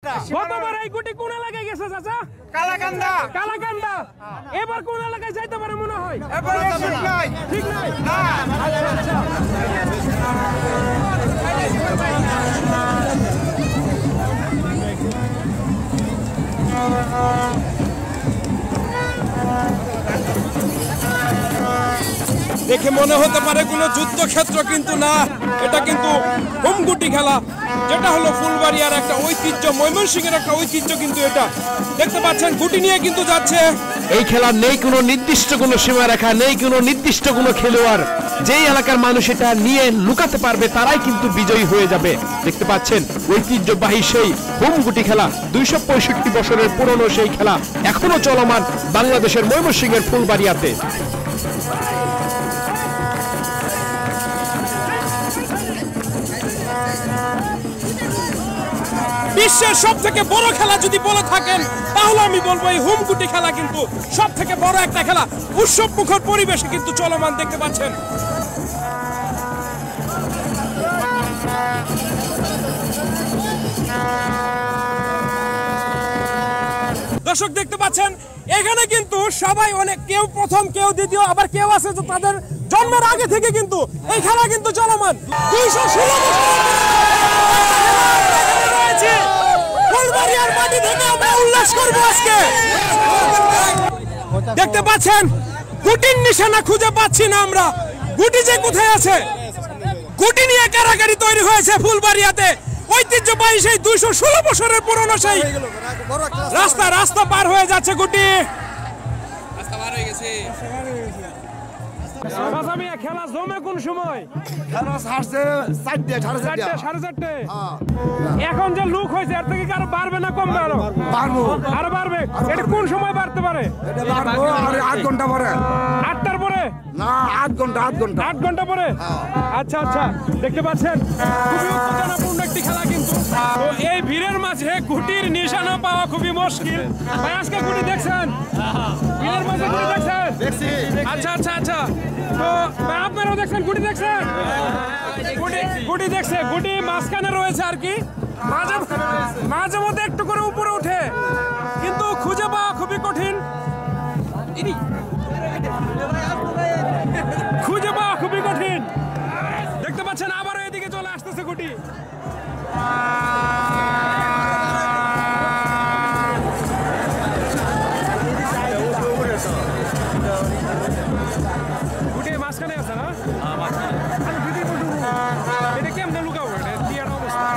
গতবার এই গুটি কোন এলাকায় গেছে চাচা? কালাকান্দা। কালাকান্দা। এবার কোন এলাকায় যাইতে পারে মনে হয়? এবার ঠিক নাই। ঠিক নাই? না। আচ্ছা আচ্ছা। দেখে মনে হতে পারে কোনো যুদ্ধক্ষেত্র, কিন্তু না, এটা কিন্তু হোমগুটি খেলা, যেটা হলো ফুলবাড়িয়ার একটা ঐতিহ্য, ময়মনসিংহের একটা ঐতিহ্য। কিন্তু এটা দেখতে পাচ্ছেন গুটি নিয়ে কিন্তু যাচ্ছে। এই খেলা নেই কোনো নির্দিষ্ট কোনো সীমারেখা, নেই কোনো নির্দিষ্ট কোনো খেলোয়াড়। যেই এলাকার মানুষ এটা নিয়ে লুকাতে পারবে তারাই কিন্তু বিজয়ী হয়ে যাবে। দেখতে পাচ্ছেন ঐতিহ্যবাহী সেই হোমগুটি খেলা, 265 বছরের পুরনো সেই খেলা এখনো চলমান বাংলাদেশের ময়মনসিংহের ফুলবাড়িয়াতে। বিশ্বের সব থেকে বড় খেলা যদি বলে থাকেন তাহলে আমি বলবো এই হোমগুটি খেলা কিন্তু সব থেকে বড় একটা খেলা। উৎসব মুখর পরিবেশে কিন্তু চলমান, দেখতে পাচ্ছেন। দর্শক দেখতে পাচ্ছেন এখানে কিন্তু সবাই অনেক, কেউ প্রথম, কেউ দ্বিতীয়, আবার কেউ আছে যে তাদের জন্মের আগে থেকে কিন্তু এই খেলা কিন্তু চলমান। 216 ফুলবাড়িয়ার মাটি থেকে আমরা উল্লাস করব আজকে। দেখতে পাচ্ছেন গুটির নিশানা খুঁজে পাচ্ছি না আমরা। গুটি যে কোথায় আছে? গুটি নিয়ে কারাগারি তৈরি হয়েছে ফুলবাড়িয়াতে। ঐতিহ্যবাহী সেই 216 বছরের পুরনো সেই রাস্তা পার হয়ে যাচ্ছে গুটি। খেলা জমে কোন সময়? সাড়ে চারটে। এখন যে লুক হয়েছে এর থেকে আরো বাড়বে না কমবে? আরো বাড়বে। এটা কোন সময় বাড়তে পারে? 8 ঘন্টা পরে। 8টার পরে না, 8 ঘন্টা। 8 ঘন্টা পরে। আচ্ছা আচ্ছা, দেখতে পাচ্ছেন খুবই উত্তেজনাপূর্ণ একটি খেলা কিন্তু। তো এই ভিড়ের মাঝে গুটির নিশানা পাওয়া খুবই মুশকিল। ভাই আজকে গুটি দেখছেন? ভিড়ের মাঝে গুটি দেখছেন? আচ্ছা আচ্ছা আচ্ছা। তো ভাই আপনারাও দেখছেন? গুটি দেখছেন? গুটি দেখছে। গুটি মাঝখানে রয়েছে আর কি, মাঝে মধ্যে একটু করে উপরে উঠে, কিন্তু খুঁজে পাওয়া খুবই কঠিন। খুঁজে পাওয়া খুবই কঠিন। দেখতে পাচ্ছেন আবারও এদিকে চলে আসতেছে গুটি। গুটি মাঝখানে আছে না? এটা কেমনে লুকাবো? এটা কি একটা অবস্থা?